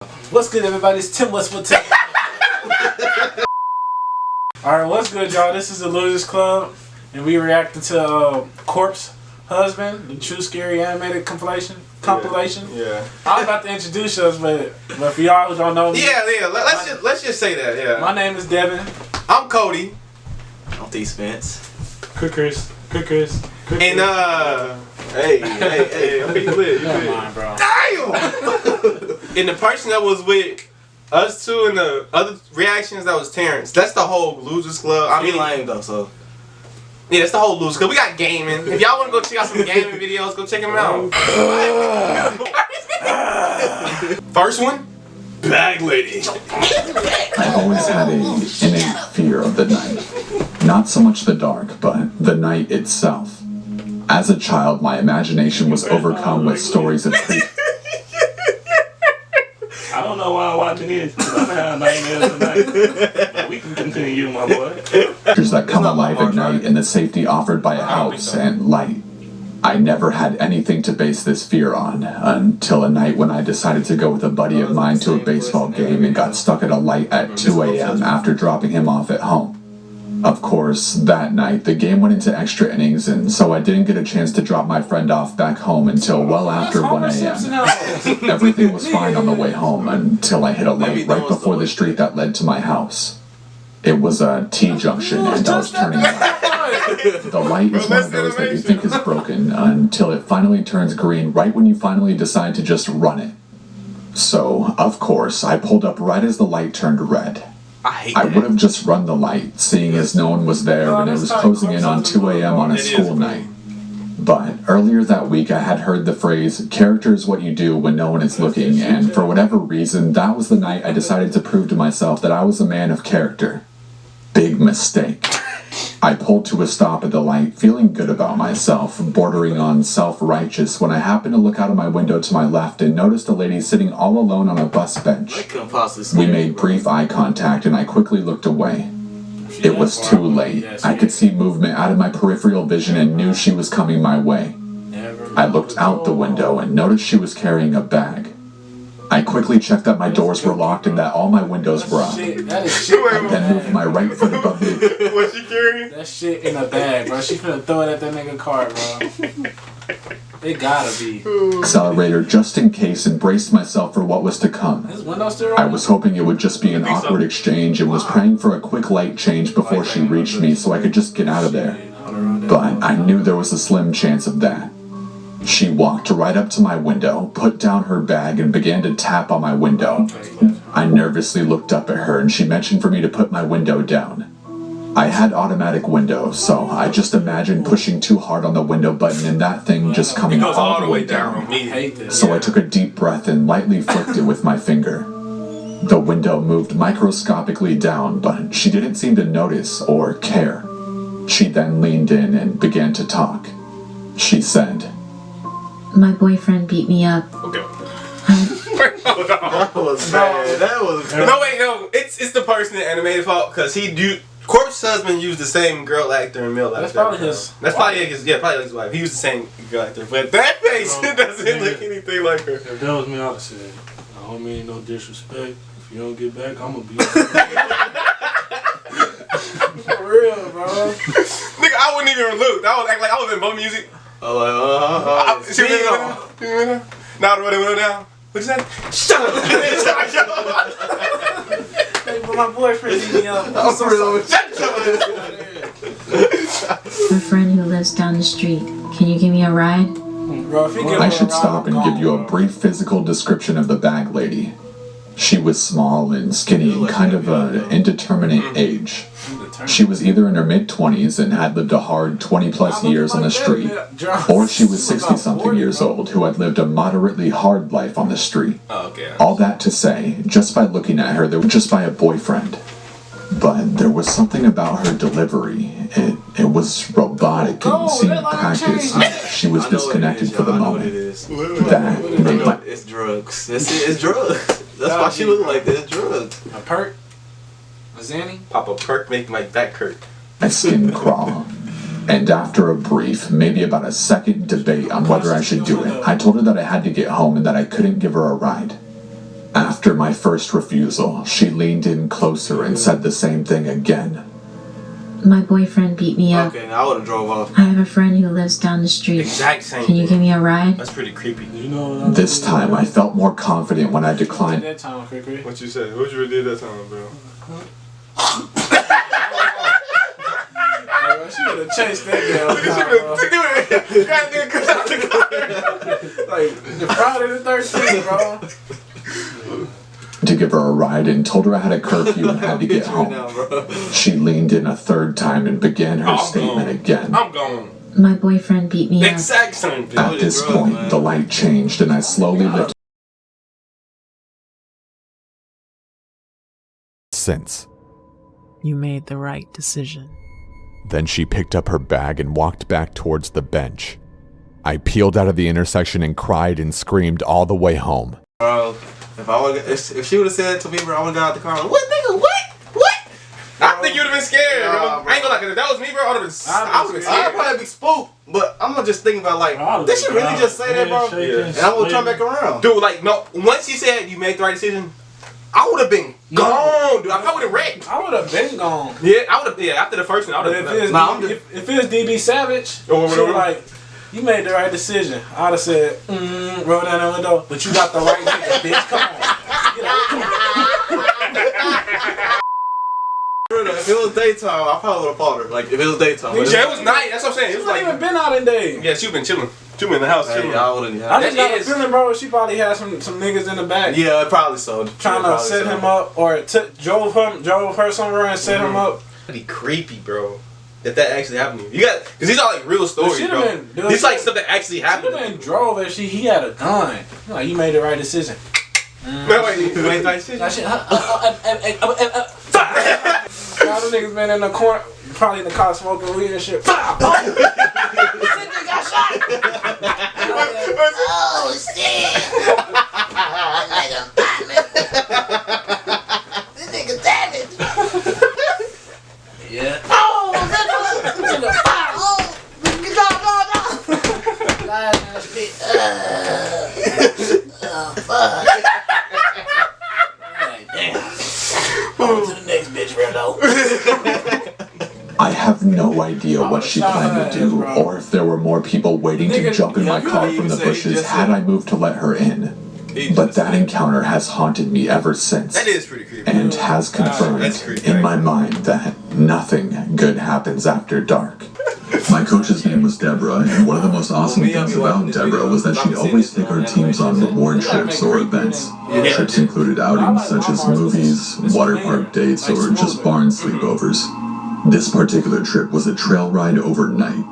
What's good, everybody? It's Tim. What's Tim? Alright, what's good, y'all? This is the Losers Club, and we reacting to Corpse Husband, the true scary animated compilation. Yeah. I was about to introduce us, but for y'all who don't know me, Let's just say that. Yeah. my name is Devin. I'm Cody. I'm D Spence. Chris. And hey, I'm being lit. Never mind, bro. Damn. And the person that was with us two and the other reactions, that was Terrence. That's the whole Losers Club. I mean, lame though, so. Yeah, that's the whole Losers Club. We got gaming. If y'all want to go check out some gaming videos, go check them out. First one, Bag Lady. I always had an innate fear of the night. Not so much the dark, but the night itself. As a child, my imagination was overcome with stories of creepy. I don't know why I'm watching this. I'm having nightmares tonight. But we can continue, my boy. Creatures that come alive at night in the safety offered by a house and light. I never had anything to base this fear on until a night when I decided to go with a buddy of mine to a baseball game and got stuck at a light at 2 a.m. after dropping him off at home. Of course, that night the game went into extra innings, and so I didn't get a chance to drop my friend off back home until well after 1 a.m. Everything was fine on the way home until I hit a light right before the street that led to my house. It was a T-junction and I was turning left. The light is one of those that you think is broken until it finally turns green right when you finally decide to just run it. So, of course, I pulled up right as the light turned red. I would have just run the light, seeing as no one was there when it was closing in on 2 a.m. on a school night. But earlier that week I had heard the phrase, character is what you do when no one is looking, and for whatever reason, that was the night I decided to prove to myself that I was a man of character. Big mistake. I pulled to a stop at the light, feeling good about myself, bordering on self-righteous, when I happened to look out of my window to my left and noticed a lady sitting all alone on a bus bench. We made brief eye contact and I quickly looked away. It was too late. I could see movement out of my peripheral vision and knew she was coming my way. I looked out the window and noticed she was carrying a bag. I quickly checked that my doors were locked and that all my windows were up. That is shit. I then moved my right foot above me. What's she carrying? That shit in a bag, bro. She finna throw it at that nigga car, bro. It gotta be. Accelerator just in case and braced myself for what was to come. His window still I was hoping it would just be an awkward exchange and was praying for a quick light change before she reached me so I could just get out of there. But I knew there was a slim chance of that. She walked right up to my window, put down her bag, and began to tap on my window. I nervously looked up at her and she mentioned for me to put my window down. I had automatic windows, so I just imagined pushing too hard on the window button and that thing just coming all the way down. So I took a deep breath and lightly flicked it with my finger. The window moved microscopically down, but she didn't seem to notice or care. She then leaned in and began to talk. She said, "My boyfriend beat me up." Okay. That was bad. No. It's the person that animated fault because Corpse Husband used the same girl actor and male actor. That's probably his. That's probably his wife. He used the same girl actor, but that face doesn't look anything like her. If that was me, I'd say, I don't mean no disrespect. If you don't get back, I'm gonna be. For real, bro. Nigga, I wouldn't even look. I would act like I was in bum music. Now the running window down. What'd you say? Shut up! Hey, but my boyfriend beat me up. I'm so sorry. Shut up! My friend who lives down the street. Can you give me a ride? Bro, if you give I her should a ride, stop and I'm give you a gone, brief physical description of the bag lady. She was small and skinny and kind of an indeterminate age. She was either in her mid-20s and had lived a hard 20-plus years on the street, or she was 60-something years old who had lived a moderately hard life on the street. All that to say, just by looking at her, they were just by a boyfriend. But there was something about her delivery. It was robotic and seemed practiced. She was disconnected for the moment. That made my... It's drugs. It's drugs. That's why she look like this. It's drugs. A perk? A Zanny? Pop a perk, make my back hurt. My skin crawl. And after a brief, maybe about a second debate on whether I should do it, I told her that I had to get home and that I couldn't give her a ride. After my first refusal, she leaned in closer and said the same thing again. My boyfriend beat me up. Okay, now I would have drove off. I have a friend who lives down the street. Exact same Can you give me a ride? That's pretty creepy. You know what This time, I felt more confident when I declined. That time, Crickery. What you say? What you did that time, bro? She would have chased that girl. Like, the Friday the 13th, bro. To give her a ride and told her I had a curfew and had to get home. She leaned in a third time and began her statement again. I'm gone. My boyfriend beat me up. Exact same thing. At this point, the light changed and I slowly lifted. Since. You made the right decision. Then she picked up her bag and walked back towards the bench. I peeled out of the intersection and cried and screamed all the way home. Bro, if she would have said it to me, bro, I would have got out the car. Like, what, nigga? What? I think you would have been scared, bro. Nah, bro. I ain't gonna lie, 'cause if that was me, bro, I would have been I'd scared. probably be spooked, but I'm just thinking about like, did she really just say that, bro? Yeah. And I would turn back around. Dude, like, no, once she said you made the right decision, I would have been gone, dude. I probably would have wrecked. I would have been gone. Yeah, I would have, after the first one, I But would if have. it was, if it was DB Savage, she was like, you made the right decision. I would have said, roll down the window, but you got the right nigga, bitch. Come on. Get out. If it was daytime, I probably would have fought her. Like, if it was daytime. Yeah, it was night. That's what I'm saying. It She's was not like, even been out in days. yeah, she been chilling. She been in the house chilling. Yeah, I wouldn't I just got a is- feeling, bro, she probably had some niggas in the back. Yeah, probably so. Trying to set him up or drove her somewhere and set him up. That'd be creepy, bro. If that actually happened to you. You got, because these are like real stories, should've bro. been, dude, These like stuff that actually happened. Should have been drove if he had a gun. Like, you made the right decision. Wait, you made the right decision? That shit. All the niggas been in the corner, probably in the car smoking weed and shit. Pow! Oh! This nigga got shot! Oh shit! This nigga damaged! Yeah. Oh! I have no idea what she planned to do, or if there were more people waiting to jump in my car from the bushes had I moved to let her in. But that encounter has haunted me ever since. That is pretty creepy. And has confirmed in my mind that nothing good happens after dark. My coach's name was Deborah, and one of the most awesome things about Deborah was that she'd always take our teams on reward trips or events. Trips included outings such as movies, water park dates, or just barn sleepovers. This particular trip was a trail ride overnight.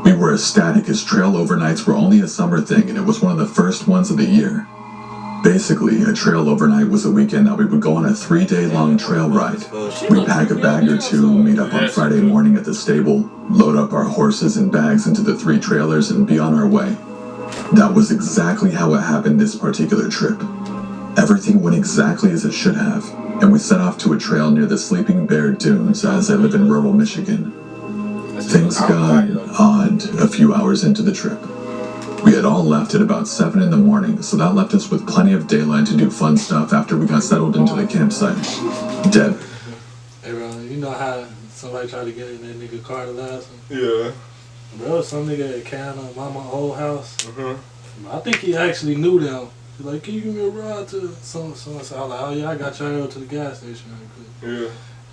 We were ecstatic as trail overnights were only a summer thing, and it was one of the first ones of the year. Basically, a trail overnight was a weekend that we would go on a 3-day-long trail ride. We'd pack a bag or two, meet up on Friday morning at the stable, load up our horses and bags into the 3 trailers, and be on our way. That was exactly how it happened this particular trip. Everything went exactly as it should have, and we set off to a trail near the Sleeping Bear Dunes as I live in rural Michigan. Things got odd a few hours into the trip. We had all left at about 7 in the morning, so that left us with plenty of daylight to do fun stuff after we got settled into the campsite. Deb. Hey, bro, you know how somebody tried to get in that nigga car the last one? Yeah. Bro, some nigga that came on mama's old house. I think he actually knew them. He's like, can you give me a ride to someone? So I was like, oh yeah, I got y'all to the gas station real quick. Yeah.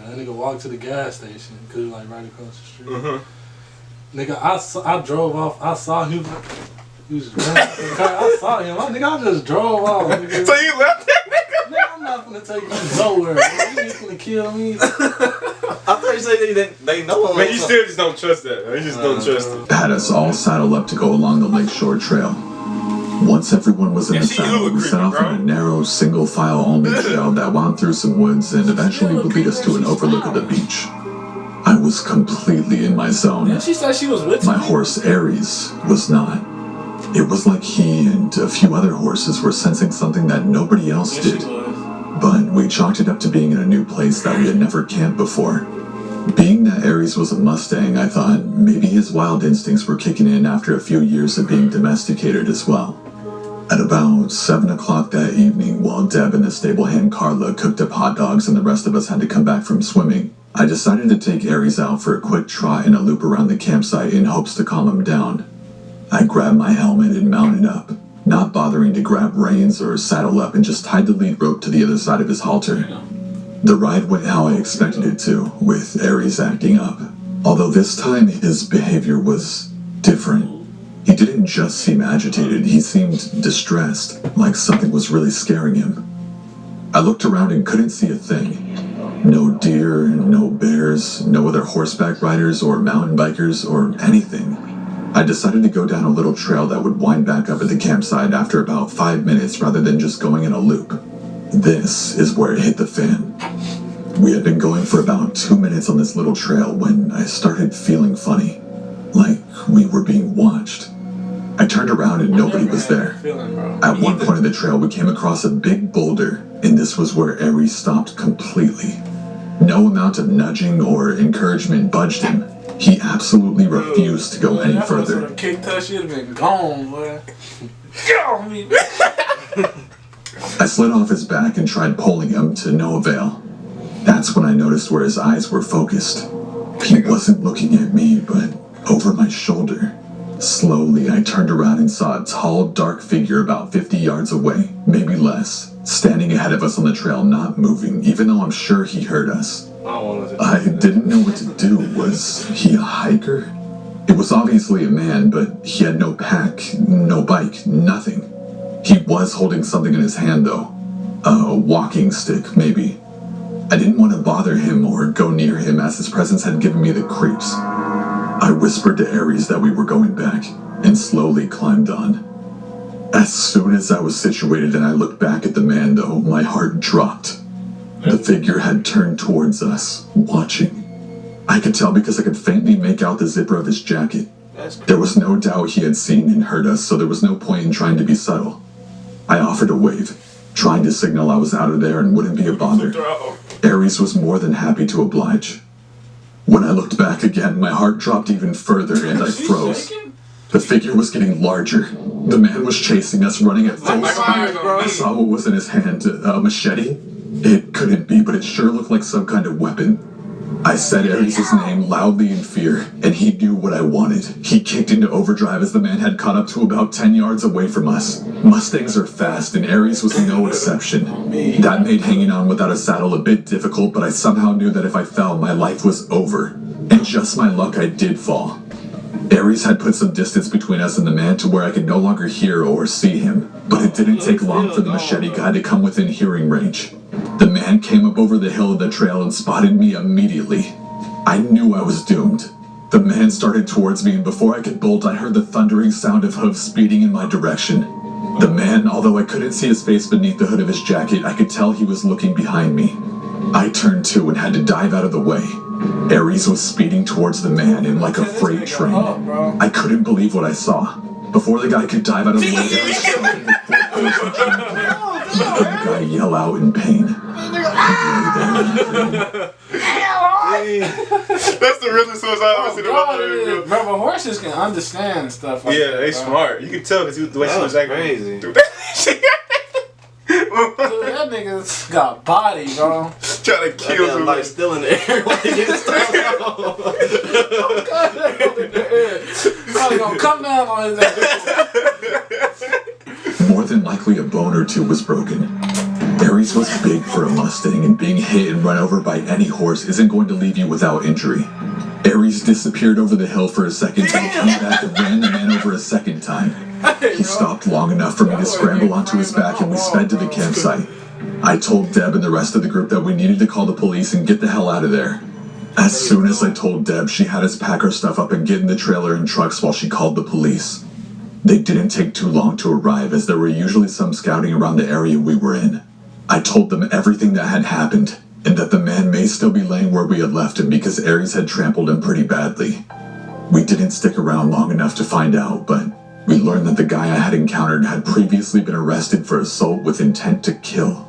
And that nigga walked to the gas station, cause it was like right across the street. Nigga, I drove off, I saw him. He was running out the car. I saw him. I just drove off. Nigga. So you left that nigga? Nigga, I'm not gonna take you nowhere. Bro. You ain't gonna kill me. I thought you said they know him. Man, you still just don't trust that. Man. You just don't trust it. Had us all saddled up to go along the lakeshore trail. Once everyone was in the saddle, we set off on a narrow, single-file only trail that wound through some woods and eventually would lead us to an overlook of the beach. I was completely in my zone. She said she was with My horse, Aries, was not. It was like he and a few other horses were sensing something that nobody else did. But we chalked it up to being in a new place that we had never camped before. Being that Aries was a Mustang, I thought maybe his wild instincts were kicking in after a few years of being domesticated as well. At about 7 o'clock that evening, while Deb and the stable hand Carla cooked up hot dogs and the rest of us had to come back from swimming, I decided to take Aries out for a quick trot and a loop around the campsite in hopes to calm him down. I grabbed my helmet and mounted up, not bothering to grab reins or saddle up, and just tied the lead rope to the other side of his halter. The ride went how I expected it to, with Aries acting up, although this time his behavior was different. He didn't just seem agitated, he seemed distressed, like something was really scaring him. I looked around and couldn't see a thing. No deer, no bears, no other horseback riders or mountain bikers or anything. I decided to go down a little trail that would wind back up at the campsite after about 5 minutes rather than just going in a loop. This is where it hit the fan. We had been going for about 2 minutes on this little trail when I started feeling funny, like we were being watched. I turned around and nobody was there. At one point of the trail, we came across a big boulder, and this was where Aries stopped completely. No amount of nudging or encouragement budged him. He absolutely refused to go any further. Kicked her, she'd have been gone, boy. Get off me, man. I slid off his back and tried pulling him to no avail. That's when I noticed where his eyes were focused. He wasn't looking at me, but over my shoulder. Slowly, I turned around and saw a tall, dark figure about 50 yards away, maybe less, standing ahead of us on the trail, not moving, even though I'm sure he heard us. I didn't know what to do. Was he a hiker? It was obviously a man, but he had no pack, no bike, nothing. He was holding something in his hand, though. A walking stick, maybe. I didn't want to bother him or go near him, as his presence had given me the creeps. I whispered to Aries that we were going back, and slowly climbed on. As soon as I was situated and I looked back at the man, though, my heart dropped. The figure had turned towards us, watching. I could tell because I could faintly make out the zipper of his jacket. There was no doubt he had seen and heard us, so there was no point in trying to be subtle. I offered a wave, trying to signal I was out of there and wouldn't be a bother. Aries was more than happy to oblige. When I looked back again, my heart dropped even further and I froze. The figure was getting larger. The man was chasing us, running at full speed. I saw what was in his hand, a machete? It couldn't be, but it sure looked like some kind of weapon. I said Aries' name loudly in fear, and he knew what I wanted. He kicked into overdrive as the man had caught up to about 10 yards away from us. Mustangs are fast, and Aries was no exception. That made hanging on without a saddle a bit difficult, but I somehow knew that if I fell, my life was over. And just my luck, I did fall. Aries had put some distance between us and the man to where I could no longer hear or see him, but it didn't take long for the machete guy to come within hearing range. The man came up over the hill of the trail and spotted me immediately. I knew I was doomed. The man started towards me, and before I could bolt, I heard the thundering sound of hooves speeding in my direction. The man, although I couldn't see his face beneath the hood of his jacket, I could tell he was looking behind me. I turned too and had to dive out of the way. Aries was speeding towards the man in like a freight train. I couldn't believe what I saw. Before the guy could dive out of the way, Aries started with full force and I heard the guy yell out in pain. That's the realest source I've ever seen in my life. Remember, horses can understand stuff like that. Yeah, they smart. You can tell because the way she was acting. Crazy. Dude, Dude, that nigga's got body, bro. trying to kill somebody. Like still in the air. Like it's Probably gonna come down on his ass. More than likely a bone or two was broken. Aries was big for a Mustang, and being hit and run over by any horse isn't going to leave you without injury. Aries disappeared over the hill for a second, then came back and ran the man over a second time. He stopped long enough for me to scramble onto his back, and we sped to the campsite. I told Deb and the rest of the group that we needed to call the police and get the hell out of there. As soon as I told Deb, she had us pack our stuff up and get in the trailer and trucks while she called the police. They didn't take too long to arrive, as there were usually some scouting around the area we were in. I told them everything that had happened, and that the man may still be laying where we had left him because Aries had trampled him pretty badly. We didn't stick around long enough to find out, but we learned that the guy I had encountered had previously been arrested for assault with intent to kill.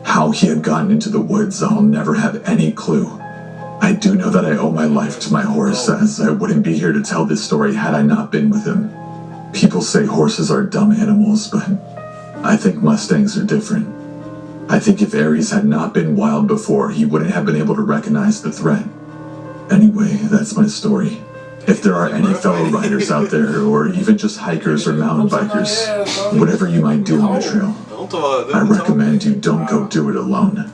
How he had gotten into the woods, I'll never have any clue. I do know that I owe my life to my horse, as I wouldn't be here to tell this story had I not been with him. People say horses are dumb animals, but I think Mustangs are different. I think if Aries had not been wild before, he wouldn't have been able to recognize the threat. Anyway, that's my story. If there are any fellow riders out there, or even just hikers or mountain bikers, whatever you might do on the trail, I recommend you don't go do it alone.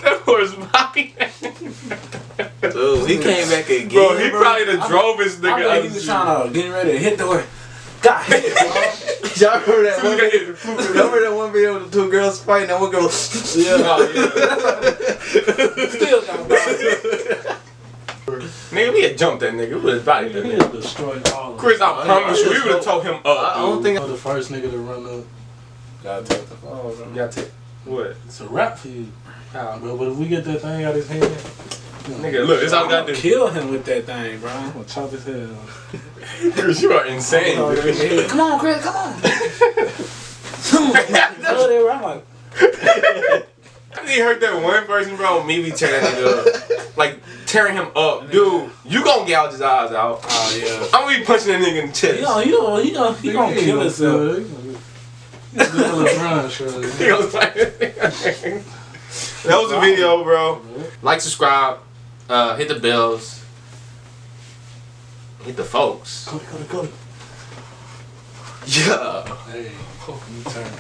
That horse body. Dude, he came back again. Bro, he probably done drove his nigga I out think he the was street. trying to get ready to hit the way. God hit it, bro. Y'all heard that Soon one as he video? got hit, Remember that one video with the two girls fighting? That one girl. Still got body. Nigga, we had jumped that nigga. We would have bodied that He nigga. destroyed all of Chris, them. I promise you, we would have told him up. I don't think. The first nigga to run up. Gotta take the fall, bro. You gotta take. What? It's a rap for you, bro. But if we get that thing out his hand, Nigga, look, this all we gotta do. Kill him with that thing, bro. I'm gonna chop his head off. Chris, you are insane, dude. Come on, Chris, come on. I'm like, I think heard that one person, bro. Me be tearing that nigga up. Like, tearing him up. Dude, you gonna gouge his eyes out. oh yeah. I'm gonna be punching that nigga in the chest. He gonna kill himself. He gonna do a run, sure. He gonna fight that nigga. That was the video, bro. Like, subscribe, hit the bells, hit the folks. Cody. Yeah. Hey, you turn.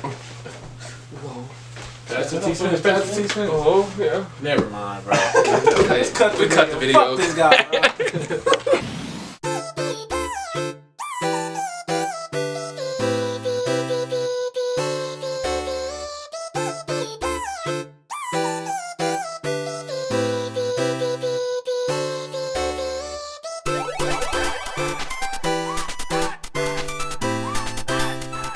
That's the T-Spin. That's the T-Spin. Oh, yeah. Never mind, bro. We cut the video. Fuck this guy, bro.